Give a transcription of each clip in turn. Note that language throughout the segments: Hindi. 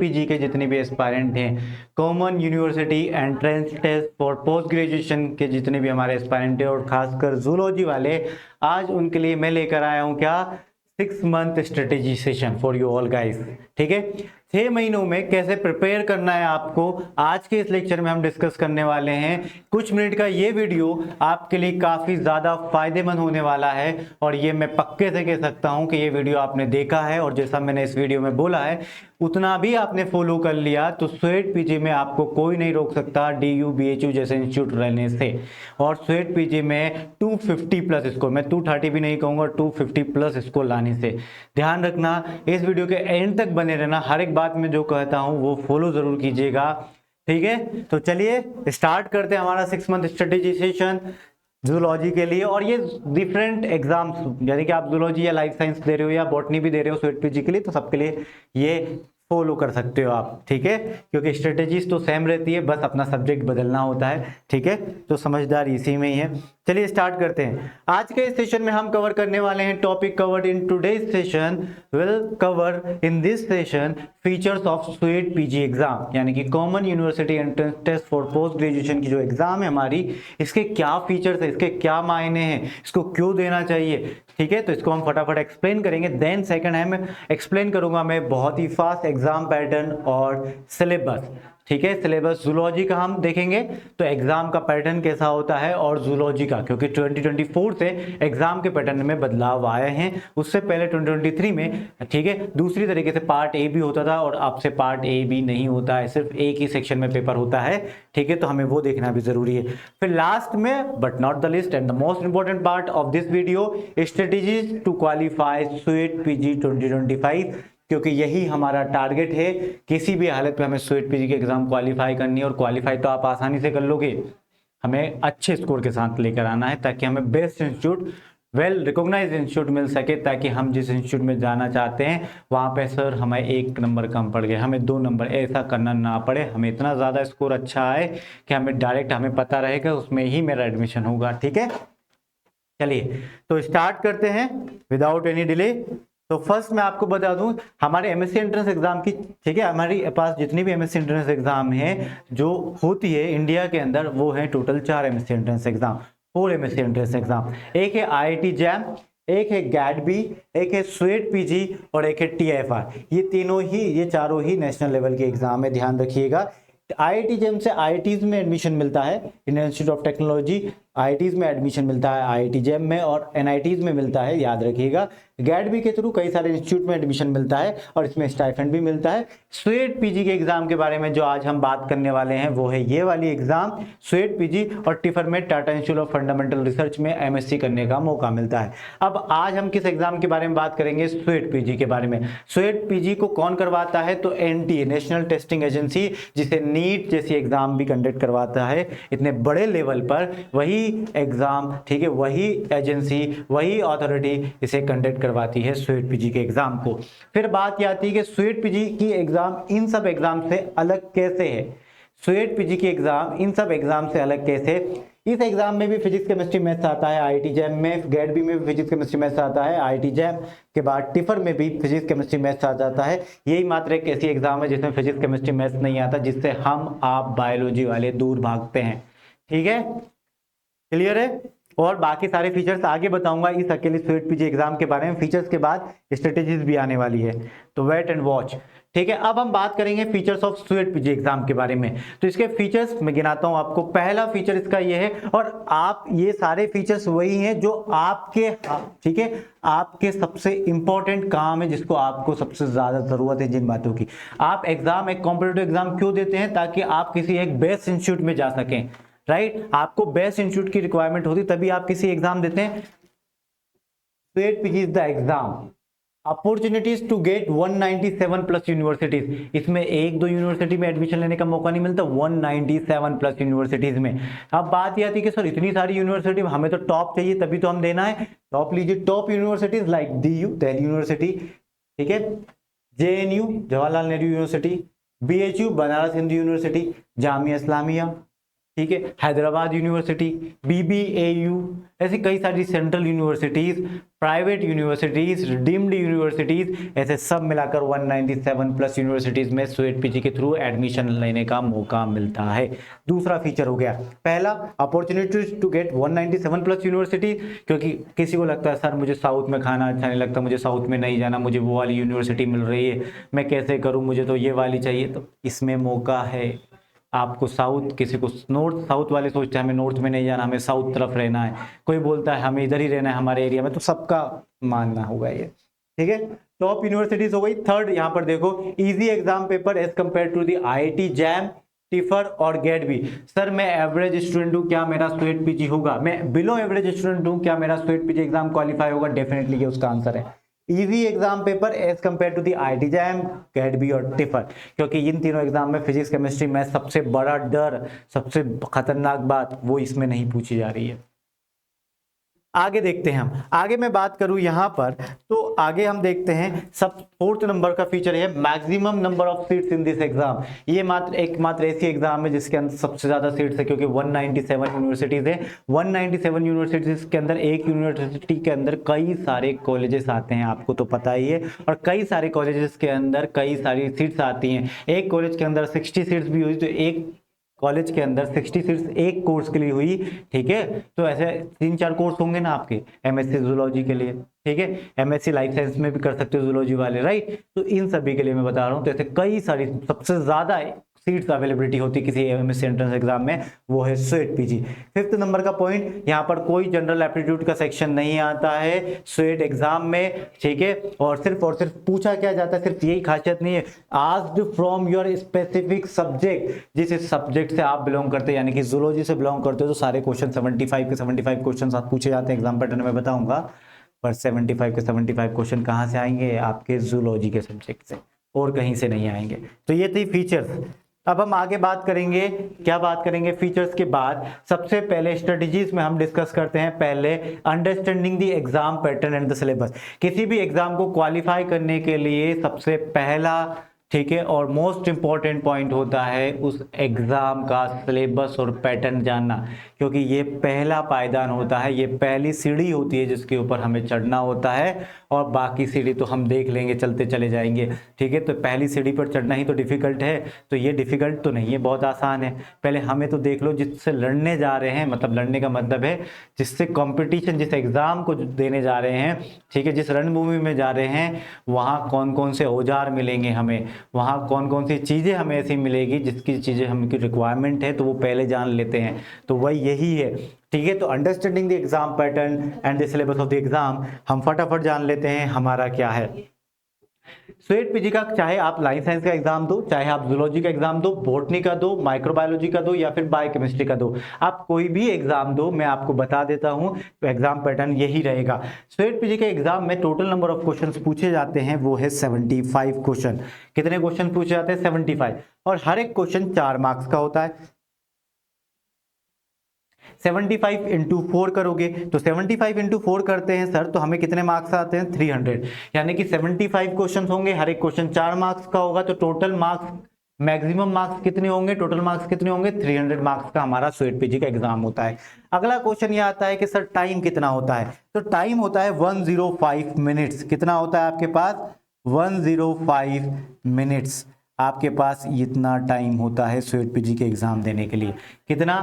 पीजी के जितने भी एस्पायरेंट हैं, common university entrance test for post graduation के जितने भी हमारे एस्पायरेंट हैं और खासकर जूलॉजी वाले, आज उनके लिए मैं लेकर आया हूं क्या 6 month strategy session for you all guys. ठीक है, 6 महीनों में कैसे प्रिपेयर करना है आपको, आज के इस लेक्चर में हम डिस्कस करने वाले हैं। कुछ मिनट का ये वीडियो आपके लिए काफी ज्यादा फायदेमंद होने वाला है और ये मैं पक्के से कह सकता हूं कि ये वीडियो आपने देखा है और जैसा मैंने इस वीडियो में बोला है उतना भी आपने फॉलो कर लिया तो स्वेट पीजी में आपको कोई नहीं रोक सकता DU BHU जैसे इंस्टीट्यूट रहने से। और स्वेट पीजी में 250 प्लस स्कोर, मैं 230 भी नहीं कहूंगा, 250 प्लस स्कोर लाने से। ध्यान रखना, इस वीडियो के एंड तक बने रहना, हर एक बात में जो कहता हूं वो फॉलो जरूर कीजिएगा। ठीक है, तो चलिए स्टार्ट करते हैं हमारा 6 मंथ स्ट्रेटेजी सेशन जूलॉजी के लिए। और ये डिफरेंट एग्जाम्स, यानी कि आप जूलॉजी या लाइफ साइंस दे रहे हो या बॉटनी भी दे रहे हो स्वेट पीजी के लिए, तो सबके लिए ये फॉलो कर सकते हो आप। ठीक है, क्योंकि स्ट्रेटेजीज तो सेम रहती है, बस अपना सब्जेक्ट बदलना होता है। ठीक है, तो समझदार इसी में ही है। चलिए स्टार्ट करते हैं। आज के इस सेशन में हम कवर करने वाले हैं, topic covered in today's session will cover in this session features of CUET PG exam, यानी कि common university entrance test for post graduation की जो एग्जाम है हमारी, इसके क्या फीचर्स है, इसके क्या मायने हैं, इसको क्यों देना चाहिए। ठीक है, तो इसको हम फटाफट एक्सप्लेन करेंगे। देन सेकंड है मैं एक्सप्लेन करूंगा मैं बहुत ही फास्ट एग्जाम पैटर्न और सिलेबस। ठीक है, सिलेबस जूलॉजी का हम देखेंगे तो एग्जाम का पैटर्न कैसा होता है और जूलॉजी का, क्योंकि 2024 से एग्जाम के पैटर्न में बदलाव आए हैं, उससे पहले 2023 में ठीक है दूसरी तरीके से पार्ट ए भी होता था और अब से पार्ट ए भी नहीं होता है, सिर्फ एक ही सेक्शन में पेपर होता है। ठीक है, तो हमें वो देखना भी जरूरी है। फिर लास्ट में but not the list and the most important part of this video, strategies to qualify CUET PG 2025, क्योंकि यही हमारा टारगेट है। किसी भी हालत में हमें स्वेट पीजी के एग्जाम क्वालिफाई करनी है और क्वालिफाई तो आप आसानी से कर लोगे, हमें अच्छे स्कोर के साथ लेकर आना है ताकि हमें best institute, well recognised institute मिल सके, ताकि हम जिस इंस्टीट्यूट में जाना चाहते हैं वहां पे सर हमें 1 नंबर कम पड़ गया, हमें 2 नंबर, ऐसा करना ना पड़े, हमें इतना ज्यादा स्कोर अच्छा आए कि हमें डायरेक्ट हमें पता रहेगा उसमें ही मेरा एडमिशन होगा। ठीक है, चलिए तो स्टार्ट करते हैं विदाउट एनी डिले। तो फर्स्ट मैं आपको बता दूं हमारे एमएससी एंट्रेंस एग्जाम की, ठीक है, हमारी पास जितनी भी एमएससी एंट्रेंस एग्जाम है जो होती है इंडिया के अंदर, वो है total 4 MSc entrance exam, 4 MSc entrance exam. एक है IIT जैम, एक है गैडबी, एक है स्वेट पीजी और एक है TIFR। ये तीनों ही, ये चारों ही नेशनल लेवल के एग्जाम है, ध्यान रखिएगा। IIT जैम से IITs में एडमिशन मिलता है, Indian institute of technology, IITs में एडमिशन मिलता है IIT जैम में, और NITs में मिलता है, याद रखिएगा। गैडबी के थ्रू कई सारे इंस्टीट्यूट में एडमिशन मिलता है और इसमें स्टाइपेंड भी मिलता है। स्वेट पीजी के एग्जाम के बारे में जो आज हम बात करने वाले हैं वो है ये वाली एग्जाम, स्वेट पीजी, और टिफर में Tata institute of fundamental research में MSc करने का मौका मिलता है। अब आज हम किस एग्जाम के बारे में बात करेंगे, स्वेट पीजी के बारे में। स्वेट पीजी को कौन करवाता है, तो NTA, नेशनल टेस्टिंग एजेंसी, जिसे नीट जैसी एग्जाम भी कंडक्ट करवाता है इतने बड़े लेवल पर, वही एग्जाम, ठीक है, वही एजेंसी, वही अथॉरिटी इसे कंडक्ट करवाती है स्वेट पीजी के एग्जाम को। फिर बात यह आती है कि स्वेट पीजी की एग्जाम इन सब एग्जाम से अलग कैसे है। स्वेट पीजी की एग्जाम इन सब एग्जाम से अलग कैसे, इस एग्जाम में भी फिजिक्स केमिस्ट्री मैथ्स आता है IIT जैम में, गैडबी में भी फिजिक्स केमिस्ट्री मैथ्स आता है IIT जैम के बाद टिफर में भी फिजिक्स केमिस्ट्री मैथ्स आ जाता है। यही मात्र एक ऐसी एग्जाम है जिसमें फिजिक्स केमिस्ट्री मैथ्स नहीं आता, जिससे हम आप बायोलॉजी वाले दूर भागते हैं। ठीक है, क्लियर है। और बाकी सारे फीचर्स आगे बताऊंगा इस अकेले स्वेट पीजी एग्जाम के बारे में, फीचर्स के बाद स्ट्रेटेजीज भी आने वाली है, तो वेट एंड वॉच। ठीक है, अब हम बात करेंगे features of CUET PG exam के बारे में। तो इसके फीचर्स मैं गिनाता हूं आपको। पहला फीचर इसका ये है, और आप ये सारे फीचर्स वही हैं जो आपके, ठीक है, आपके सबसे इंपॉर्टेंट काम है, जिसको आपको सबसे ज्यादा जरूरत है जिन बातों की। आप एग्जाम, एक कॉम्पिटिटिव एग्जाम क्यों देते हैं, ताकि आप किसी एक बेस्ट इंस्टीट्यूट में जा सकें, राइट। आपको बेस्ट इंस्टीट्यूट की रिक्वायरमेंट होती तभी आप किसी एग्जाम देते हैं। CUET PG is the exam, opportunities to get 197 plus universities. इसमें 1-2 यूनिवर्सिटी में एडमिशन लेने का मौका नहीं मिलता, 197 प्लस यूनिवर्सिटीज में। अब बात यह आती है कि सर इतनी सारी यूनिवर्सिटी, हमें तो टॉप चाहिए तभी तो हम देना है। टॉप लीजिए, top universities like DU, Delhi university, ठीक है, JNU, Jawaharlal Nehru university, BHU, Banaras Hindu university, Jamia Islamia, ठीक है, हैदराबाद यूनिवर्सिटी, BBAU, ऐसी कई सारी central universities, private universities, deemed universities, ऐसे सब मिलाकर 197 प्लस यूनिवर्सिटीज में स्वेट पीजी के थ्रू एडमिशन लेने का मौका मिलता है। दूसरा फीचर हो गया, पहला opportunity to get 197 plus university, क्योंकि किसी को लगता है सर मुझे साउथ में खाना अच्छा नहीं लगता, मुझे साउथ में नहीं जाना, मुझे वो वाली यूनिवर्सिटी मिल रही है, मैं कैसे करूं, मुझे तो ये वाली चाहिए। तो इसमें मौका है आपको साउथ, किसी को नॉर्थ, साउथ वाले सोचते हैं हमें नॉर्थ में नहीं जाना, हमें साउथ तरफ रहना है, कोई बोलता है हमें इधर ही रहना है हमारे एरिया में, तो सबका मानना होगा ये। ठीक है, टॉप यूनिवर्सिटीज हो गई। थर्ड यहाँ पर देखो, easy exam paper as compare to the IIT JAM, TIFR और गेट भी। सर मैं एवरेज स्टूडेंट हूँ, क्या मेरा स्वेट पीजी होगा? मैं बिलो एवरेज स्टूडेंट हूँ, क्या मेरा स्वेट पीजी एग्जाम क्वालिफाई होगा? डेफिनेटली ये उसका आंसर है। Easy exam paper as compare to the IIT JAM, GATE B और टिफर, क्योंकि इन तीनों एग्जाम में फिजिक्स, केमिस्ट्री, मैथ सबसे बड़ा डर, सबसे खतरनाक बात वो इसमें नहीं पूछी जा रही है। आगे देखते हैं हम, आगे मैं बात करूं यहां पर, तो आगे हम देखते हैं सब फोर्थ नंबर का फीचर है maximum number of seats in this exam. ये एकमात्र ऐसी एग्जाम है जिसके अंदर सबसे ज्यादा सीट्स है, क्योंकि 197 यूनिवर्सिटीज है। 197 यूनिवर्सिटीज के अंदर एक यूनिवर्सिटी के अंदर कई सारे कॉलेजेस आते हैं, आपको तो पता ही है, और कई सारे कॉलेजेस के अंदर कई सारी सीट्स आती हैं। एक कॉलेज के अंदर 60 सीट्स भी हुई, तो एक कॉलेज के अंदर 60 सीट्स एक कोर्स के लिए हुई। ठीक है, तो ऐसे 3-4 कोर्स होंगे ना आपके MSc जूलॉजी के लिए, ठीक है, MSc लाइफ साइंस में भी कर सकते हो जूलॉजी वाले, राइट। तो इन सभी के लिए मैं बता रहा हूँ, तो ऐसे कई सारी सबसे ज्यादा सीट्स अवेलेबिलिटी होती किसी MSc एंट्रेंस एग्जाम में, वो है स्वेट पीजी। फिफ्थ नंबर का पॉइंट, यहाँ पर कोई जनरल एप्टीट्यूड का सेक्शन नहीं आता है स्वेट एग्जाम में, ठीक है, और सिर्फ पूछा क्या जाता है, सिर्फ यही खासियत नहीं है, asked from your specific subject, जिस सब्जेक्ट से आप बिलोंग करते हैं, यानी कि जूलॉजी से बिलोंग करते हो, तो सारे क्वेश्चन 75 के 75 क्वेश्चन आप पूछे जाते हैं, एग्जाम पैटर्न में बताऊंगा, पर 75 के 75 क्वेश्चन कहाँ से आएंगे? आपके जूलॉजी के सब्जेक्ट से, और कहीं से नहीं आएंगे। तो ये थी फीचर्स। अब हम आगे बात करेंगे, क्या बात करेंगे फीचर्स के बाद? सबसे पहले स्ट्रेटजीज में हम डिस्कस करते हैं पहले understanding the exam pattern and the syllabus. किसी भी एग्जाम को क्वालिफाई करने के लिए सबसे पहला, ठीक है, और मोस्ट इंपॉर्टेंट पॉइंट होता है उस एग्जाम का सिलेबस और पैटर्न जानना, क्योंकि ये पहला पायदान होता है, ये पहली सीढ़ी होती है जिसके ऊपर हमें चढ़ना होता है, और बाकी सीढ़ी तो हम देख लेंगे, चलते चले जाएंगे। ठीक है, तो पहली सीढ़ी पर चढ़ना ही तो डिफिकल्ट है, तो ये डिफिकल्ट तो नहीं है, बहुत आसान है। पहले हमें तो देख लो जिससे लड़ने जा रहे हैं, मतलब लड़ने का मतलब है जिससे कंपटीशन, जिस एग्जाम को देने जा रहे हैं, ठीक है, जिस रणभूमि में जा रहे हैं, वहाँ कौन कौन से औजार मिलेंगे हमें, वहाँ कौन कौन सी चीज़ें हमें ऐसी मिलेगी जिसकी चीज़ें हमकी रिक्वायरमेंट है, तो वो पहले जान लेते हैं, तो वही यही है। ठीक है, तो understanding the exam pattern and the syllabus of the exam, हम फटाफट जान लेते हैं हमारा क्या है। स्वेट पीजी का, चाहे आप लाइफ साइंस का एग्जाम दो, चाहे आप जूलॉजी का एग्जाम दो, बॉटनी का दो, माइक्रोबायोलॉजी का दो, या फिर बायोकेमिस्ट्री का दो, आप कोई भी एग्जाम दो, मैं आपको बता देता हूं, तो एग्जाम पैटर्न यही रहेगा। स्वेट पीजी के एग्जाम में टोटल नंबर ऑफ क्वेश्चंस पूछे जाते हैं वो है 75 क्वेश्चन। कितने क्वेश्चन पूछे जाते हैं? 75, और हर एक क्वेश्चन 4 मार्क्स का होता है। 75 इंटू 4 करोगे तो 75 इंटू 4 करते हैं सर, तो हमें कितने मार्क्स आते हैं? 300, यानी कि 75 क्वेश्चन होंगे, हर एक क्वेश्चन 4 मार्क्स का होगा, तो टोटल मार्क्स, मैक्सिमम मार्क्स कितने होंगे? टोटल मार्क्स कितने होंगे? 300 मार्क्स का हमारा स्वेट पीजी का एग्जाम होता है। अगला क्वेश्चन ये आता है कि सर टाइम कितना होता है? तो टाइम होता है 105 मिनट्स। कितना होता है आपके पास? 105 मिनट्स आपके पास इतना टाइम होता है स्वेट पीजी के एग्जाम देने के लिए। कितना?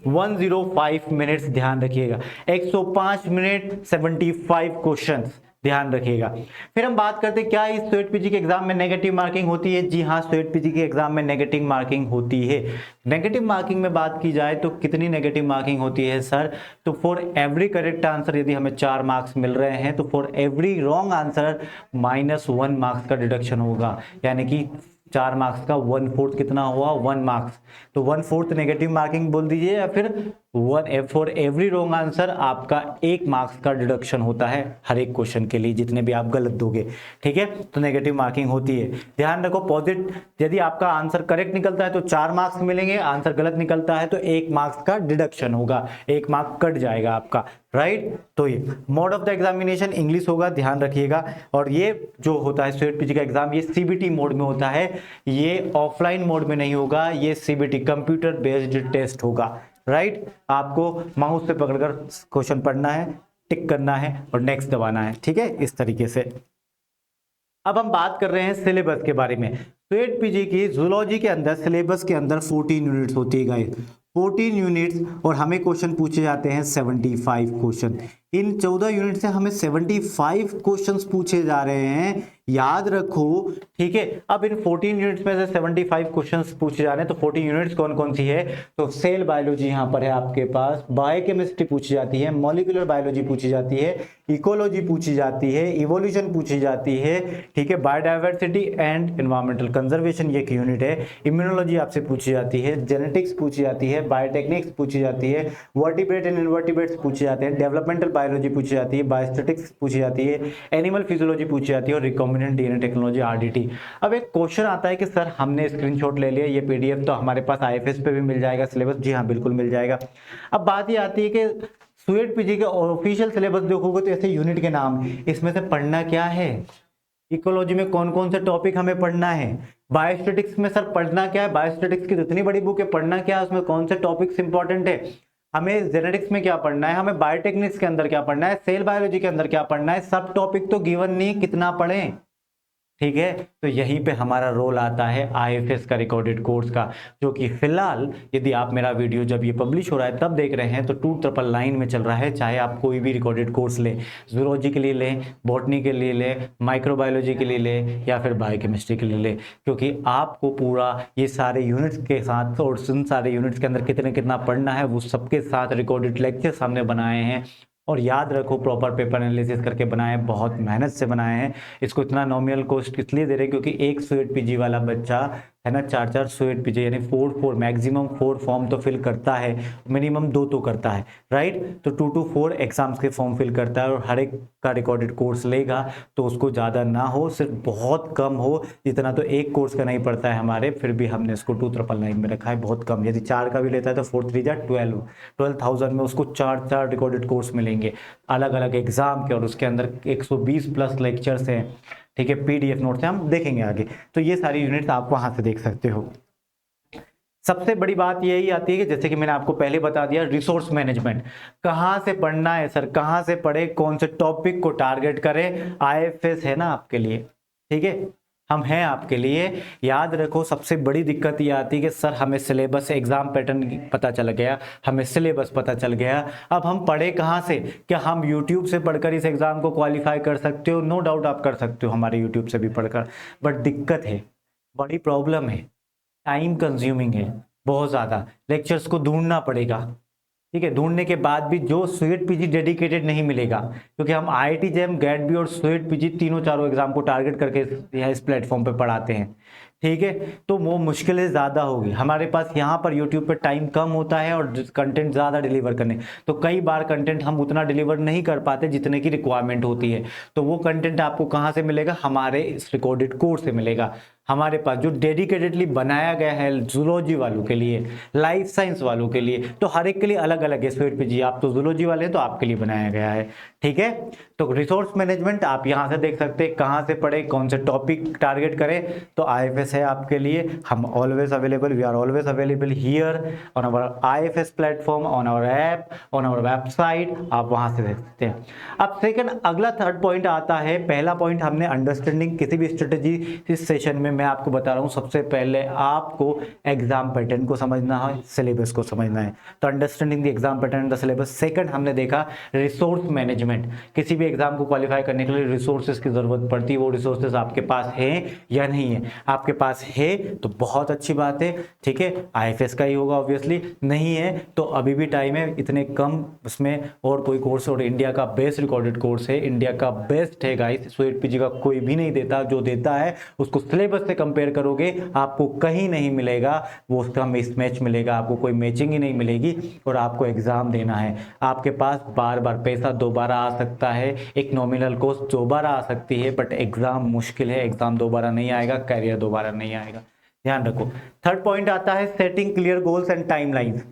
105 मिनट्स, ध्यान रखिएगा। 105 मिनट 75 क्वेश्चंस, ध्यान रखिएगा। फिर हम बात करते हैं क्या इस स्वेट पीजी के एग्जाम में नेगेटिव मार्किंग होती है? जी हाँ, स्वेट पीजी के एग्जाम में नेगेटिव मार्किंग होती है। नेगेटिव मार्किंग में बात की जाए तो कितनी नेगेटिव मार्किंग होती है सर? तो फॉर एवरी करेक्ट आंसर यदि हमें 4 मार्क्स मिल रहे हैं, तो for every wrong answer -1 marks का डिडक्शन होगा, यानी कि 4 मार्क्स का 1/4 कितना हुआ? 1 मार्क्स। तो 1/4 नेगेटिव मार्किंग बोल दीजिए, या फिर फॉर एवरी रॉन्ग आंसर आपका 1 मार्क्स का डिडक्शन होता है हर एक क्वेश्चन के लिए, जितने भी आप गलत दोगे, ठीक है। तो नेगेटिव मार्किंग होती है। ध्यान रखो, पॉजिटिव यदि आपका आंसर करेक्ट निकलता है तो 4 मार्क्स मिलेंगे, आंसर गलत निकलता है तो 1 मार्क्स का डिडक्शन होगा, 1 मार्क कट जाएगा आपका, राइट। तो ये mode of the examination English होगा, ध्यान रखिएगा। और ये जो होता है स्टेट पीजी का एग्जाम, ये सीबीटी मोड में होता है, ये ऑफलाइन मोड में नहीं होगा, ये सीबीटी कंप्यूटर बेस्ड टेस्ट होगा, राइट। आपको माउस से पकड़कर क्वेश्चन पढ़ना है, टिक करना है और नेक्स्ट दबाना है, ठीक है, इस तरीके से। अब हम बात कर रहे हैं सिलेबस के बारे में। स्टेट पीजी की जूलॉजी के अंदर सिलेबस के अंदर 14 यूनिट्स होती है गाइस, 14 यूनिट्स, और हमें क्वेश्चन पूछे जाते हैं 75 क्वेश्चन। इन 14 यूनिट से हमें 75 क्वेश्चंस पूछे जा रहे हैं, याद रखो, ठीक है। अब इन 14 यूनिट्स में से 75 क्वेश्चंस पूछे जा रहे हैं, तो 14 यूनिट्स कौन कौन सी है? तो सेल बायोलॉजी यहाँ पर है आपके पास, बायोकेमिस्ट्री पूछी जाती है, मॉलिक्यूलर बायोलॉजी पूछी जाती है, इकोलॉजी पूछी जाती है, इवोल्यूशन पूछी जाती है, ठीक है, बायोडाइवर्सिटी एंड एनवायरमेंटल कंजर्वेशन ये एक यूनिट है, इम्यूनोलॉजी आपसे पूछी जाती है, जेनेटिक्स पूछी जाती है, बायोटेक्निक्स पूछी जाती है, वर्टिब्रेट एंड इनवर्टिब्रेट्स पूछे जाते हैं, डेवलपमेंटल बायोलॉजी पूछी जाती है, बायोस्टैटिक्स पूछी जाती है, एनिमल फिजियोलॉजी पूछी जाती है और रिकॉम्बिनेंट डीएनए टेक्नोलॉजी आरडीटी। अब एक क्वेश्चन आता है कि सर हमने स्क्रीनशॉट ले लिया, ये पीडीएफ तो हमारे पास आईएफएस पे भी मिल जाएगा सिलेबस, जी हाँ बिल्कुल मिल जाएगा। अब बात ये आती है कि स्टेट पीजी के ऑफिशियल सिलेबस देखोगे तो ऐसे यूनिट के नाम, इसमें से पढ़ना क्या है, इकोलॉजी में कौन कौन से टॉपिक हमें पढ़ना है, बायोस्टैटिक्स में सर पढ़ना क्या है, बायोस्टैटिक्स की इतनी बड़ी बुक है, पढ़ना क्या है, उसमें कौन से टॉपिक्स इंपॉर्टेंट है, हमें जेनेटिक्स में क्या पढ़ना है, हमें बायोटेक्निक्स के अंदर क्या पढ़ना है, सेल बायोलॉजी के अंदर क्या पढ़ना है, सब टॉपिक तो गिवन नहीं, कितना पढ़ें, ठीक है। तो यहीं पे हमारा रोल आता है आईएफएस का रिकॉर्डेड कोर्स का, जो कि फिलहाल यदि आप मेरा वीडियो जब ये पब्लिश हो रहा है तब देख रहे हैं तो 2999 में चल रहा है। चाहे आप कोई भी रिकॉर्डेड कोर्स लें, जूलॉजी के लिए लें, बॉटनी के लिए लें, माइक्रोबायोलॉजी के लिए लें या फिर बायोकेमिस्ट्री के लिए लें, क्योंकि आपको पूरा ये सारे यूनिट्स के साथ और उन सारे यूनिट्स के अंदर कितना पढ़ना है वो सबके साथ रिकॉर्डेड लेक्चर्स हमने बनाए हैं। और याद रखो, प्रॉपर पेपर एनालिसिस करके बनाए हैं, बहुत मेहनत से बनाए हैं। इसको इतना नॉमिनल कॉस्ट इसलिए दे रहे हैं क्योंकि एक स्टेट पीजी वाला बच्चा है ना 4 स्टेट पीजी यानी 4 मैक्सिमम 4 फॉर्म तो फिल करता है, मिनिमम 2 तो करता है, राइट। तो 2 to 4 एग्जाम्स के फॉर्म फिल करता है और हर एक का रिकॉर्डेड कोर्स लेगा तो उसको ज़्यादा ना हो, सिर्फ बहुत कम हो, जितना तो एक कोर्स का नहीं पड़ता है हमारे, फिर भी हमने इसको 2999 में रखा है, बहुत कम। यदि 4 का भी लेता है तो 4 3 जा 12,000 में उसको 4 रिकॉर्डेड कोर्स मिलेंगे अलग अलग एग्जाम के, और उसके अंदर 120 प्लस लेक्चर्स हैं, ठीक है, पीडीएफ नोट से हम देखेंगे आगे। तो ये सारी यूनिट्स आप वहां से देख सकते हो। सबसे बड़ी बात यही आती है कि जैसे कि मैंने आपको पहले बता दिया, रिसोर्स मैनेजमेंट कहाँ से पढ़ना है सर, कहाँ से पढ़े, कौन से टॉपिक को टारगेट करें, आईएफएस है ना आपके लिए, ठीक है, हम हैं आपके लिए। याद रखो, सबसे बड़ी दिक्कत ये आती है कि सर हमें सिलेबस एग्जाम पैटर्न पता चल गया, हमें सिलेबस पता चल गया, अब हम पढ़े कहाँ से, क्या हम यूट्यूब से पढ़कर इस एग्जाम को क्वालिफाई कर सकते हो? नो डाउट आप कर सकते हो हमारे यूट्यूब से भी पढ़कर, बट दिक्कत है, बड़ी प्रॉब्लम है, टाइम कंज्यूमिंग है बहुत ज़्यादा, लेक्चर्स को ढूंढना पड़ेगा, ठीक है। ढूंढने के बाद भी जो स्टेट पीजी डेडिकेटेड नहीं मिलेगा, क्योंकि हम आईआईटी जैम, गैट बी और स्टेट पीजी तीनों चारों एग्जाम को टारगेट करके इस प्लेटफॉर्म पे पढ़ाते हैं, ठीक है। तो वो मुश्किलें ज़्यादा होगी हमारे पास, यहाँ पर यूट्यूब पे टाइम कम होता है और कंटेंट ज़्यादा डिलीवर करने, तो कई बार कंटेंट हम उतना डिलीवर नहीं कर पाते जितने की रिक्वायरमेंट होती है। तो वो कंटेंट आपको कहाँ से मिलेगा? हमारे इस रिकॉर्डेड कोर्स से मिलेगा। हमारे पास जो डेडिकेटेडली बनाया गया है जूलॉजी वालों के लिए, लाइफ साइंस वालों के लिए, तो हर एक के लिए अलग अलग है। स्टेट पीजी आप तो जूलॉजी वाले हैं तो आपके लिए बनाया गया है, ठीक है। तो रिसोर्स मैनेजमेंट आप यहाँ से देख सकते हैं, कहाँ से पढ़े, कौन से टॉपिक टारगेट करें, तो आईएफएस है आपके लिए। हम always available, we are always available here on our IFS platform, on our app, on our website, आप वहाँ से देख सकते हैं। अब सेकंड, अगला थर्ड पॉइंट आता है। पहला पॉइंट हमने अंडरस्टैंडिंग किसी भी स्ट्रेटेजी, इस सेशन में मैं आपको बता रहा हूँ, सबसे पहले आपको एग्जाम पैटर्न को समझना है, सिलेबस को समझना है, तो understanding the exam pattern the syllabus. Second हमने देखा रिसोर्स मैनेजमेंट, किसी भी एग्जाम को क्वालिफाई करने के लिए रिसोर्सेज की जरूरत पड़ती है, वो रिसोर्सेज आपके पास हैं या नहीं है। आपके पास है तो बहुत अच्छी बात है, ठीक है, आईएफएस का ही होगा ऑब्वियसली, नहीं है तो अभी भी टाइम है, इतने कम उसमें और कोई कोर्स, और इंडिया का बेस्ट रिकॉर्डेड कोर्स है, इंडिया का बेस्ट है गाइस, स्वेट पीजी का कोई भी नहीं देता, जो देता है उसको सिलेबस से कंपेयर करोगे आपको कहीं नहीं मिलेगा, वो उसका मिसमैच मिलेगा, आपको कोई मैचिंग ही नहीं मिलेगी, और आपको एग्जाम देना है, आपके पास बार बार पैसा दोबारा आ सकता है, एक नॉमिनल कॉस्ट दोबारा आ सकती है, बट एग्जाम मुश्किल है, एग्जाम दोबारा नहीं आएगा, कैरियर दोबारा नहीं आएगा, ध्यान रखो। थर्ड पॉइंट आता है setting clear goals and timelines.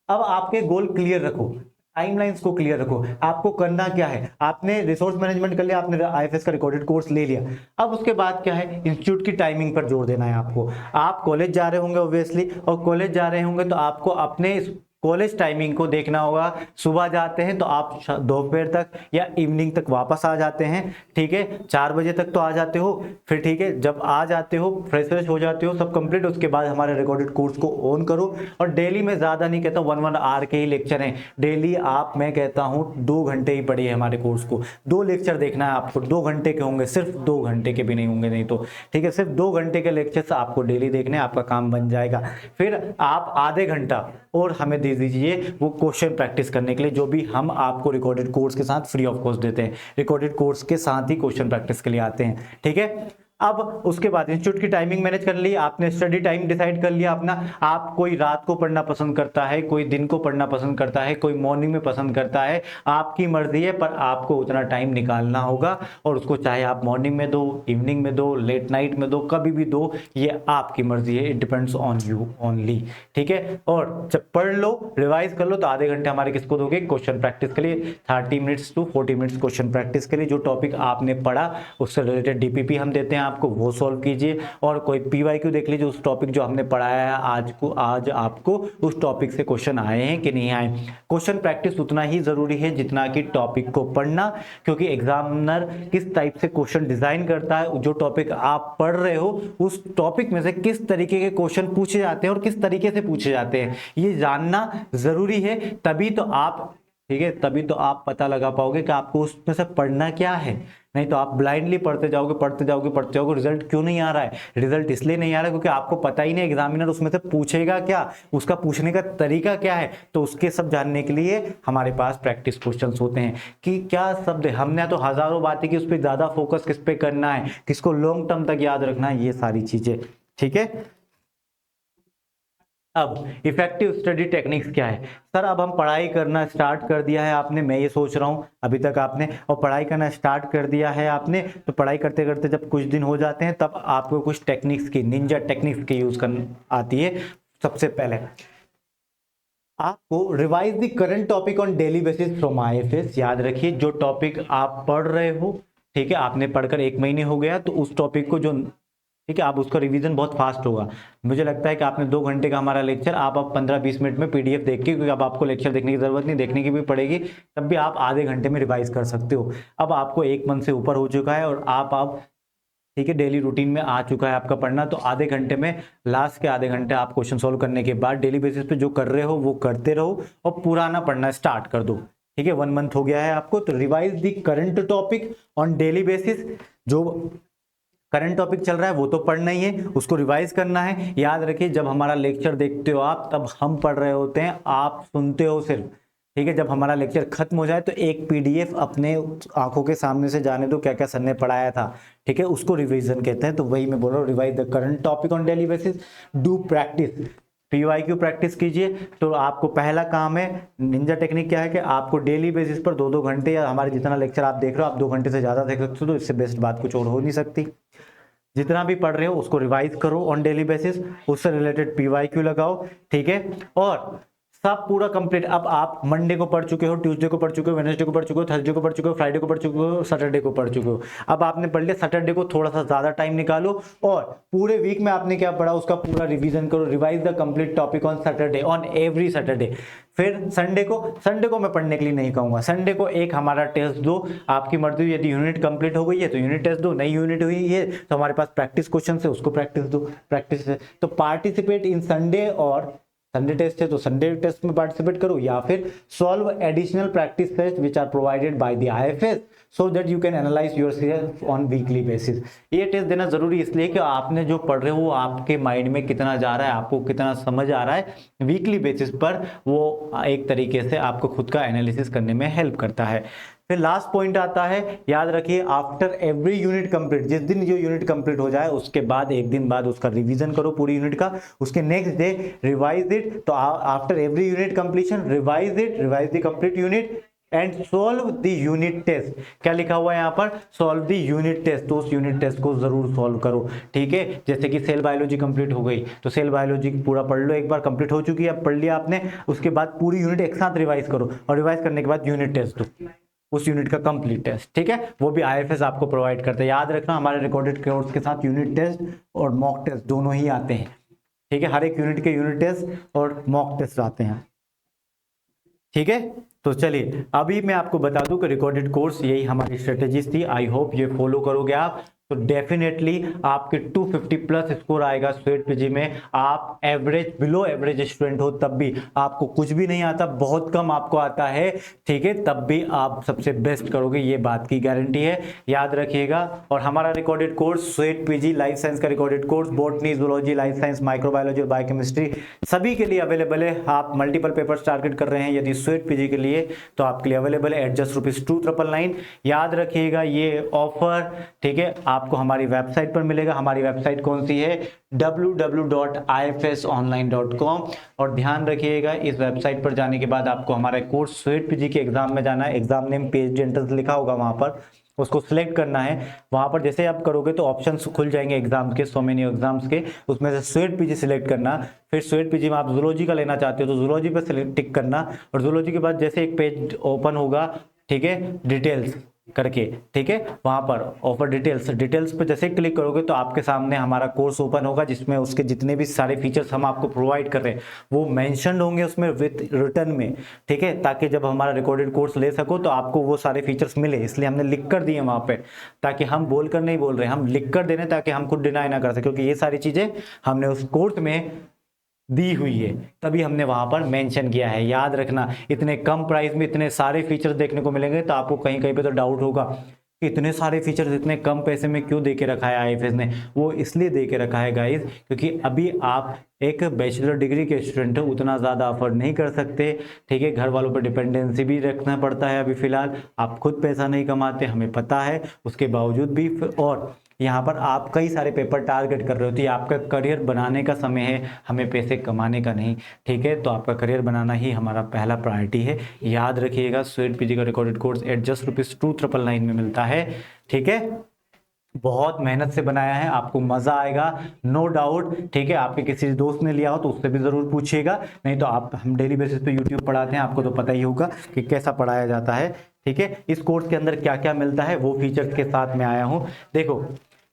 अब आपके गोल क्लियर रखो, टाइमलाइंस को क्लियर रखो, आपको करना क्या है, आपने रिसोर्स मैनेजमेंट कर लिया, आपने आईएफएस का रिकॉर्डेड कोर्स ले लिया, अब उसके बाद क्या है, इंस्टीट्यूट की टाइमिंग पर जोर देना है आपको। आप कॉलेज जा रहे होंगे ऑब्वियसली, और कॉलेज जा रहे होंगे तो आपको अपने कॉलेज टाइमिंग को देखना होगा, सुबह जाते हैं तो आप दोपहर तक या इवनिंग तक वापस आ जाते हैं, ठीक है, 4 बजे तक तो आ जाते हो, फिर ठीक है, जब आ जाते हो फ्रेश हो जाते हो, सब कंप्लीट, उसके बाद हमारे रिकॉर्डेड कोर्स को ऑन करो, और डेली में ज़्यादा नहीं कहता, 1 आवर के ही लेक्चर हैं डेली, आप, मैं कहता हूँ 2 घंटे ही पढ़िए हमारे कोर्स को, 2 लेक्चर देखना है आपको, 2 घंटे के होंगे, सिर्फ 2 घंटे के भी नहीं होंगे, नहीं तो ठीक है, सिर्फ 2 घंटे के लेक्चर्स आपको डेली देखने, आपका काम बन जाएगा। फिर आप आधे घंटा और हमें दे दीजिए वो क्वेश्चन प्रैक्टिस करने के लिए, जो भी हम आपको रिकॉर्डेड कोर्स के साथ फ्री ऑफ कॉस्ट देते हैं, रिकॉर्डेड कोर्स के साथ ही क्वेश्चन प्रैक्टिस के लिए आते हैं, ठीक है। अब उसके बाद इंस्टीट्यूट की टाइमिंग मैनेज कर ली आपने, स्टडी टाइम डिसाइड कर लिया अपना, आप कोई रात को पढ़ना पसंद करता है, कोई दिन को पढ़ना पसंद करता है, कोई मॉर्निंग में पसंद करता है, आपकी मर्जी है, पर आपको उतना टाइम निकालना होगा, और उसको चाहे आप मॉर्निंग में दो, इवनिंग में दो, लेट नाइट में दो, कभी भी दो, ये आपकी मर्जी है, it depends on you only, ठीक है। और जब पढ़ लो, रिवाइज कर लो, तो आधे घंटे हमारे किसको दोगे, क्वेश्चन प्रैक्टिस के लिए, 30 minutes to 40 minutes question practice के लिए, जो टॉपिक आपने पढ़ा उससे रिलेटेड डीपीपी हम देते हैं आपको, वो सॉल्व कीजिए, और कोई पीवाईक्यू देख लीजिए, उस टॉपिक जो हमने पढ़ाया है आज आपको उस टॉपिक से क्वेश्चन आए हैं कि नहीं आए। क्वेश्चन प्रैक्टिस उतना ही जरूरी है जितना कि टॉपिक को पढ़ना, क्योंकि एग्जामिनर किस टाइप से क्वेश्चन डिजाइन करता है, जो टॉपिक आप पढ़ रहे हो उस टॉपिक में से किस तरीके के क्वेश्चन पूछे जाते हैं और किस तरीके से पूछे जाते हैं, ये जानना जरूरी है, तभी तो आप, ठीक है, तभी तो आप पता लगा पाओगे कि आपको उसमें से पढ़ना क्या है, नहीं तो आप ब्लाइंडली पढ़ते जाओगे, रिजल्ट क्यों नहीं आ रहा है, रिजल्ट इसलिए नहीं आ रहा है क्योंकि आपको पता ही नहीं एग्जामिनर उसमें से पूछेगा क्या, उसका पूछने का तरीका क्या है, तो उसके सब जानने के लिए हमारे पास प्रैक्टिस क्वेश्चंस होते हैं कि क्या शब्द, हमने तो हजारों बातें की, उस पर ज्यादा फोकस किस पे करना है, किसको लॉन्ग टर्म तक याद रखना है, ये सारी चीजें, ठीक है। अब इफेक्टिव स्टडी टेक्निक्स क्या है, सर अब हम पढ़ाई करना स्टार्ट कर दिया है आपने, मैं ये सोच रहा हूँ अभी तक आपने, और पढ़ाई करना स्टार्ट कर दिया है आपने, तो पढ़ाई करते करते जब कुछ दिन हो जाते हैं तब आपको कुछ टेक्निक्स की, निंजा टेक्निक्स की यूज करनी आती है। सबसे पहले आपको revise the current topic on daily basis from IFS, याद रखिए जो टॉपिक आप पढ़ रहे हो, ठीक है, आपने पढ़कर 1 महीने हो गया, तो उस टॉपिक को जो, ठीक है, आप उसका रिवीजन बहुत फास्ट होगा, मुझे लगता है कि आपने 2 घंटे का हमारा लेक्चर आप अब 15-20 मिनट में पीडीएफ देख के, क्योंकि अब आपको लेक्चर देखने की जरूरत नहीं, देखने की भी पड़ेगी, तब भी आप आधे घंटे में रिवाइज कर सकते हो। अब आपको 1 मंथ से ऊपर हो चुका है और आप ठीक है, डेली रूटीन में आ चुका है आपका पढ़ना, तो आधे घंटे में, लास्ट के आधे घंटे आप क्वेश्चन सोल्व करने के बाद डेली बेसिस पे जो कर रहे हो वो करते रहो, और पुराना पढ़ना स्टार्ट कर दो, ठीक है। 1 मंथ हो गया है आपको, तो revise the current topic on daily basis, जो करंट टॉपिक चल रहा है वो तो पढ़ना ही है, उसको रिवाइज करना है। याद रखिए जब हमारा लेक्चर देखते हो आप, तब हम पढ़ रहे होते हैं, आप सुनते हो सिर्फ, ठीक है। जब हमारा लेक्चर खत्म हो जाए तो एक पीडीएफ अपने आंखों के सामने से जाने दो, क्या क्या सर ने पढ़ाया था, ठीक है, उसको रिवीजन कहते हैं। तो वही मैं बोल रहा हूँ, revise the current topic on daily basis, do practice, PYQ practice कीजिए। तो आपको पहला काम है, निंजा टेक्निक क्या है कि आपको डेली बेसिस पर 2-2 घंटे, या हमारे जितना लेक्चर आप देख रहे हो आप 2 घंटे से ज्यादा देख सकते हो, तो इससे बेस्ट बात कुछ और हो नहीं सकती। जितना भी पढ़ रहे हो उसको रिवाइज करो ऑन डेली बेसिस, उससे रिलेटेड पीवाईक्यू लगाओ, ठीक है। और सब पूरा कंप्लीट, अब आप मंडे को पढ़ चुके हो, ट्यूसडे को पढ़ चुके हो, वेडनेसडे को पढ़ चुके हो, थर्सडे को पढ़ चुके हो, फ्राइडे को पढ़ चुके हो, सैटरडे को पढ़ चुके हो। अब आपने पढ़ लिया, सैटरडे को थोड़ा सा ज्यादा टाइम निकालो और पूरे वीक में आपने क्या पढ़ा उसका पूरा रिवीजन करो, revise the complete topic on Saturday, on every Saturday. फिर संडे को मैं पढ़ने के लिए नहीं कहूंगा, संडे को एक हमारा टेस्ट दो, आपकी मर्जी, यदि यूनिट कंप्लीट हो गई है तो यूनिट टेस्ट दो, नई यूनिट हुई है तो हमारे पास प्रैक्टिस क्वेश्चन है, उसको प्रैक्टिस दो, प्रैक्टिस। तो पार्टिसिपेट इन संडे और संडे टेस्ट है तो संडे टेस्ट में पार्टिसिपेट करो, या फिर solve additional practice test which are provided by the IFS so that you can analyse yourself on weekly basis. ये टेस्ट देना जरूरी इसलिए कि आपने जो पढ़ रहे हो वो आपके माइंड में कितना जा रहा है, आपको कितना समझ आ रहा है वीकली बेसिस पर, वो एक तरीके से आपको खुद का एनालिसिस करने में हेल्प करता है। फिर लास्ट पॉइंट आता है, याद रखिए, आफ्टर एवरी यूनिट कंप्लीट, जिस दिन जो यूनिट कंप्लीट हो जाए उसके बाद एक दिन बाद उसका रिवीजन करो पूरी यूनिट का, उसके नेक्स्ट डे रिवाइज इट। तो after every unit completion revise it, revise the complete unit and solve the unit test. क्या लिखा हुआ है यहाँ पर? Solve the unit test. तो उस यूनिट टेस्ट को जरूर सोल्व करो, ठीक है। जैसे कि सेल बायोलॉजी कंप्लीट हो गई तो सेल बायोलॉजी पूरा पढ़ लो, एक बार कंप्लीट हो चुकी है, अब पढ़ लिया आपने, उसके बाद पूरी यूनिट एक साथ रिवाइज करो और रिवाइज करने के बाद यूनिट टेस्ट दो, उस यूनिट का कंप्लीट टेस्ट, ठीक है। वो भी आईएफएस आपको प्रोवाइड करता है। याद रखना हमारे रिकॉर्डेड कोर्स के साथ यूनिट टेस्ट और मॉक टेस्ट दोनों ही आते हैं, ठीक है। हर एक यूनिट के यूनिट टेस्ट और मॉक टेस्ट आते हैं, ठीक है। तो चलिए अभी मैं आपको बता दूं कि रिकॉर्डेड कोर्स यही हमारी स्ट्रेटेजीज थी। आई होप ये फॉलो करोगे आप, तो डेफिनेटली आपके 250 प्लस स्कोर आएगा स्वेट पीजी में। आप एवरेज बिलो एवरेज स्टूडेंट हो तब भी आपको कुछ भी नहीं आता, बहुत कम आपको आता है, ठीक है, तब भी आप सबसे बेस्ट करोगे, ये बात की गारंटी है, याद रखिएगा। और हमारा रिकॉर्डेड कोर्स स्वेट पीजी लाइफ साइंस का recorded course botany, zoology, life science, microbiology और बायोकेमिस्ट्री सभी के लिए अवेलेबल है। आप मल्टीपल पेपर्स टारगेट कर रहे हैं यदि स्वेट पीजी के लिए तो आपके लिए अवेलेबल है एट जस्ट ₹2,999। याद रखिएगा ये ऑफर, ठीक है, आपको हमारी वेबसाइट पर मिलेगा। हमारी वेबसाइट कौन सी है? www.ifsonline.com। और ध्यान रखिएगा इस वेबसाइट पर जाने के बाद आपको हमारा कोर्स स्वेट पीजी के एग्जाम में जाना है। एग्जाम नेम पेज एंट्रेंस लिखा होगा वहां पर, उसको सिलेक्ट करना है। वहां पर जैसे आप करोगे तो ऑप्शंस खुल जाएंगे एग्जाम्स के, सो मेनी एग्जाम्स के, उसमें से स्वेट पीजी सिलेक्ट करना। फिर स्वेट पीजी में आप जूलॉजी का लेना चाहते हो तो जूलॉजी पे टिक करना, और जूलॉजी के बाद जैसे एक पेज ओपन होगा, ठीक है, डिटेल्स करके, ठीक है, वहां पर ऑफर डिटेल्स पे जैसे क्लिक करोगे तो आपके सामने हमारा कोर्स ओपन होगा जिसमें उसके जितने भी सारे फीचर्स हम आपको प्रोवाइड कर रहे हैं वो मेंशन होंगे उसमें विद रिटर्न में, ठीक है, ताकि जब हमारा रिकॉर्डेड कोर्स ले सको तो आपको वो सारे फीचर्स मिले। इसलिए हमने लिख कर दिए वहां पे, ताकि हम बोल कर नहीं बोल रहे, हम लिख कर दे रहे ताकि हम खुद डिनाई ना कर सके, क्योंकि ये सारी चीजें हमने उस कोर्स में दी हुई है तभी हमने वहां पर मेंशन किया है। याद रखना इतने कम प्राइस में इतने सारे फीचर्स देखने को मिलेंगे तो आपको कहीं कहीं पे तो डाउट होगा कि इतने सारे फीचर्स इतने कम पैसे में क्यों दे के रखा है आईएफएस ने। वो इसलिए दे के रखा है गाइस क्योंकि अभी आप एक बैचलर डिग्री के स्टूडेंट हो, उतना ज़्यादा अफोर्ड नहीं कर सकते, ठीक है, घर वालों पर डिपेंडेंसी भी रखना पड़ता है। अभी फिलहाल आप खुद पैसा नहीं कमाते, हमें पता है, उसके बावजूद भी, और यहाँ पर आप कई सारे पेपर टारगेट कर रहे हो तो ये आपका करियर बनाने का समय है, हमें पैसे कमाने का नहीं, ठीक है। तो आपका करियर बनाना ही हमारा पहला प्रायोरिटी है। याद रखिएगा स्वेट पीजी का रिकॉर्डेड कोर्स एट जस्ट ₹2,999 में मिलता है, ठीक है। बहुत मेहनत से बनाया है, आपको मजा आएगा, नो डाउट, ठीक है। आपके किसी दोस्त ने लिया हो तो उससे भी जरूर पूछिएगा, नहीं तो आप, हम डेली बेसिस पे यूट्यूब पढ़ाते हैं, आपको तो पता ही होगा कि कैसा पढ़ाया जाता है, ठीक है। इस कोर्स के अंदर क्या क्या मिलता है वो फीचर्स के साथ में आया हूँ। देखो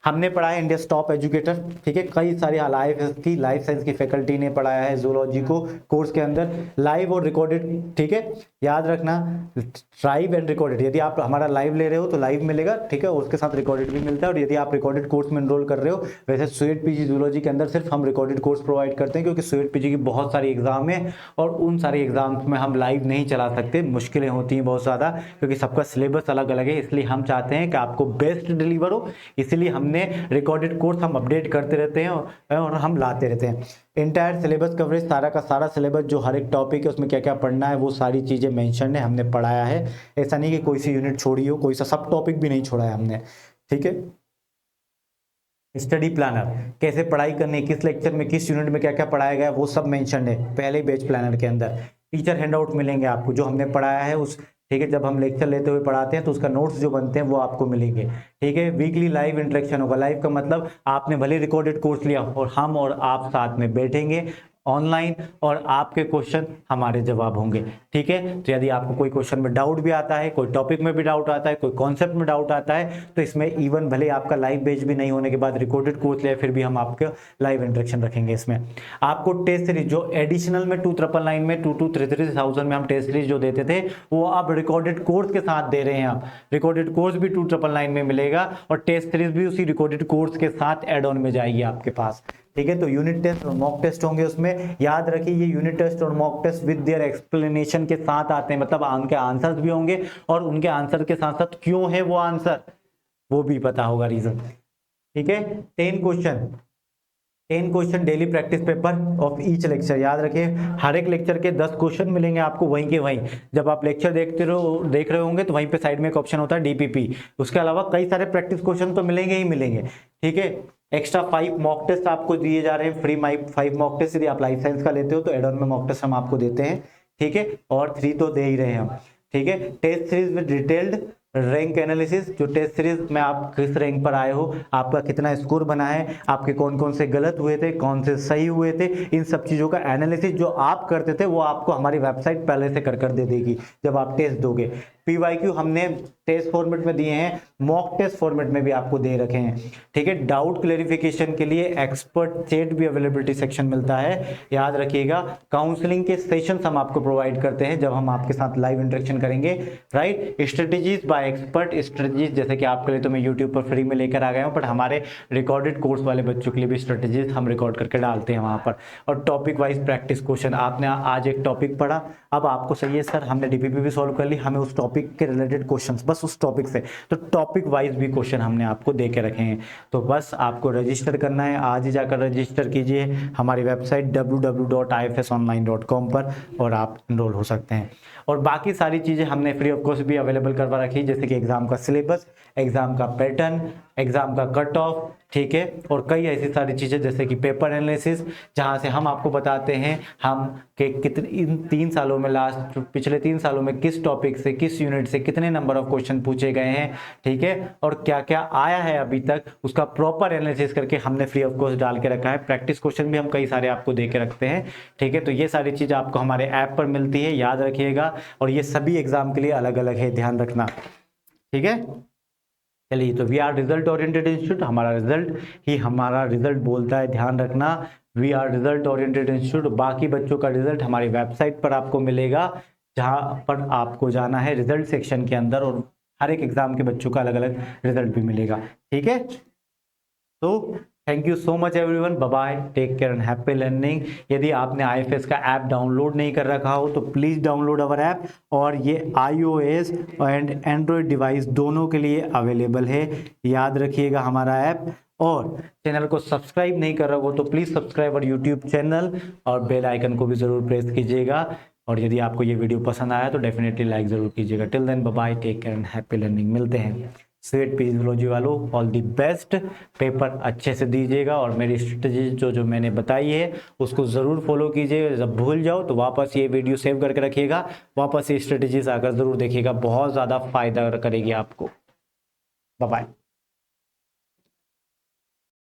हमने पढ़ाया इंडिया टॉप एजुकेटर, ठीक है, कई सारी लाइफ की लाइफ साइंस की फैकल्टी ने पढ़ाया है जूलॉजी को कोर्स के अंदर, लाइव और रिकॉर्डेड, ठीक है। याद रखना लाइव एंड रिकॉर्डेड, यदि आप हमारा लाइव ले रहे हो तो लाइव मिलेगा, ठीक है, उसके साथ रिकॉर्डेड भी मिलता है। और यदि आप रिकॉर्डेड कोर्स में एनरोल कर रहे हो, वैसे स्वेट पीजी जूलॉजी के अंदर सिर्फ हम रिकॉर्डेड कोर्स प्रोवाइड करते हैं क्योंकि स्वेट पीजी की बहुत सारी एग्जाम है और उन सारी एग्जाम्स में हम लाइव नहीं चला सकते, मुश्किलें होती हैं बहुत ज़्यादा क्योंकि सबका सिलेबस अलग अलग है। इसलिए हम चाहते हैं कि आपको बेस्ट डिलीवर हो, इसीलिए हमने रिकॉर्डेड कोर्स हम अपडेट करते रहते हैं और हम लाते रहते हैं। इंटायर सिलेबस कवरेज, सारा का सारा सिलेबस जो हर एक टॉपिक है उसमें क्या क्या पढ़ना है वो सारी चीज़ें मेंशन है, हमने पढ़ाया है। ऐसा नहीं कि कोई सी यूनिट छोड़ी हो, कोई सा सब टॉपिक भी नहीं छोड़ा है हमने, ठीक है। स्टडी प्लानर, कैसे पढ़ाई करनी है, किस लेक्चर में किस यूनिट में क्या क्या पढ़ाया गया है वो सब मेंशन है पहले बैच प्लानर के अंदर। टीचर हैंडआउट मिलेंगे आपको, जो हमने पढ़ाया है उस, ठीक है, जब हम लेक्चर लेते हुए पढ़ाते हैं तो उसका नोट्स जो बनते हैं वो आपको मिलेंगे, ठीक है। वीकली लाइव इंटरेक्शन होगा, लाइव का मतलब आपने भले रिकॉर्डेड कोर्स लिया और हम और आप साथ में बैठेंगे ऑनलाइन और आपके क्वेश्चन हमारे जवाब होंगे, ठीक है। तो यदि आपको कोई क्वेश्चन में डाउट भी आता है, कोई टॉपिक में भी डाउट आता है, कोई कॉन्सेप्ट में डाउट आता है, तो इसमें इवन भले आपका लाइव बैच भी नहीं होने के बाद रिकॉर्डेड कोर्स लिया फिर भी हम आपके लाइव इंटरेक्शन रखेंगे। इसमें आपको टेस्ट सीरीज जो एडिशनल में 2,999 में 2,300 में हम टेस्ट सीरीज जो देते थे वो आप रिकॉर्डेड कोर्स के साथ दे रहे हैं। आप रिकॉर्डेड कोर्स भी 2,999 में मिलेगा और टेस्ट सीरीज भी उसी रिकॉर्डेड कोर्स के साथ एड ऑन में जाएगी आपके पास, ठीक है। तो यूनिट टेस्ट और मॉक टेस्ट होंगे उसमें। याद रखिए ये यूनिट टेस्ट और mock test with their explanation के साथ आते हैं, मतलब उनके आंसर्स भी होंगे और उनके आंसर के साथ साथ क्यों है वो आंसर वो भी पता होगा, रीजन। ठीक है। 10 question daily practice paper of each lecture. याद रखिए हर एक लेक्चर के 10 क्वेश्चन मिलेंगे आपको वहीं के वहीं। जब आप लेक्चर देख रहे होंगे तो वहीं पे साइड में एक ऑप्शन होता है डीपीपी। उसके अलावा कई सारे प्रैक्टिस क्वेश्चन तो मिलेंगे ही मिलेंगे। ठीक है। एक्स्ट्रा 5 मॉक टेस्ट आपको दिए जा रहे हैं, फ्री 5 मॉक टेस्ट। यदि आप लाइफ साइंस का लेते हो तो एड ऑन में मॉक टेस्ट हम आपको देते हैं। ठीक है। और 3 तो दे ही रहे हैं हम। ठीक है। Test series with detailed rank analysis, जो टेस्ट सीरीज में आप किस रैंक पर आए हो, आपका कितना स्कोर बना है, आपके कौन कौन से गलत हुए थे, कौन से सही हुए थे, इन सब चीजों का एनालिसिस जो आप करते थे वो आपको हमारी वेबसाइट पहले से कर दे देगी जब आप टेस्ट दोगे। पीवाईक्यू हमने टेस्ट फॉर्मेट में दिए हैं, मॉक टेस्ट फॉर्मेट में भी आपको दे रखे हैं। ठीक है। डाउट क्लेरिफिकेशन के लिए एक्सपर्ट चैट भी अवेलेबिलिटी सेक्शन मिलता है। याद रखिएगा काउंसलिंग के सेशंस हम आपको प्रोवाइड करते हैं जब हम आपके साथ लाइव इंटरेक्शन करेंगे। Right. Strategies bye expert, strategies जैसे कि आपके लिए तो मैं यूट्यूब पर फ्री में लेकर आ गया हूं, बट हमारे रिकॉर्डेड कोर्स वाले बच्चों के लिए भी स्ट्रेटेजीज हम रिकॉर्ड करके डालते हैं वहां पर। और टॉपिक वाइज प्रैक्टिस क्वेश्चन, आपने आज एक टॉपिक पढ़ा, अब आपको सही है सर हमने डीपीपी भी सॉल्व कर ली, हमें उस टॉपिक के रिलेटेड क्वेश्चंस बस उस टॉपिक से, तो टॉपिक वाइज भी क्वेश्चन हमने आपको दे के रखे हैं। तो बस आपको रजिस्टर करना है, आज ही जाकर रजिस्टर कीजिए हमारी वेबसाइट www.ifsonline.com पर और आप इनरोल हो सकते हैं। और बाकी सारी चीज़ें हमने फ्री ऑफ कॉस्ट भी अवेलेबल करवा रखी है, जैसे कि एग्जाम का सिलेबस, एग्जाम का पैटर्न, एग्जाम का कट ऑफ। ठीक है। और कई ऐसी सारी चीज़ें जैसे कि पेपर एनालिसिस, जहां से हम आपको बताते हैं हम के कितने इन 3 सालों में, लास्ट पिछले 3 सालों में किस टॉपिक से, किस यूनिट से कितने नंबर ऑफ क्वेश्चन पूछे गए हैं। ठीक है। और क्या क्या आया है अभी तक, उसका प्रॉपर एनालिसिस करके हमने फ्री ऑफ कॉस्ट डाल के रखा है। प्रैक्टिस क्वेश्चन भी हम कई सारे आपको दे के रखते हैं। ठीक है। तो ये सारी चीज़ आपको हमारे ऐप पर मिलती है, याद रखिएगा। और ये सभी एग्जाम के लिए अलग अलग है, ध्यान रखना। ठीक है। चलिए, तो we are result oriented institute, हमारा रिजल्ट ही हमारा रिजल्ट बोलता है, ध्यान रखना। We are result oriented institute. बाकी बच्चों का रिजल्ट हमारी वेबसाइट पर आपको मिलेगा, जहां पर आपको जाना है रिजल्ट सेक्शन के अंदर, और हर एक एग्जाम के बच्चों का अलग अलग रिजल्ट भी मिलेगा। ठीक है। तो thank you so much everyone, bye bye, take care and happy learning. यदि आपने आईएफएस का ऐप डाउनलोड नहीं कर रखा हो तो प्लीज़ डाउनलोड अवर ऐप, और ये iOS एंड एंड्रॉयड डिवाइस दोनों के लिए अवेलेबल है। याद रखिएगा हमारा ऐप। और चैनल को सब्सक्राइब नहीं कर रहा हो तो प्लीज़ सब्सक्राइब और यूट्यूब चैनल, और बेल आइकन को भी ज़रूर प्रेस कीजिएगा। और यदि आपको ये वीडियो पसंद आया तो डेफिनेटली लाइक ज़रूर कीजिएगा। Till then bye bye, take care and happy learning. मिलते हैं। स्वीट फिजियोलॉजी वालों, ऑल दी बेस्ट। पेपर अच्छे से दीजिएगा, और मेरी स्ट्रेटजी जो मैंने बताई है उसको ज़रूर फॉलो कीजिएगा। जब भूल जाओ तो वापस ये वीडियो सेव करके रखिएगा, वापस ये स्ट्रेटजीज आकर ज़रूर देखिएगा, बहुत ज़्यादा फायदा करेगी आपको। Bye bye.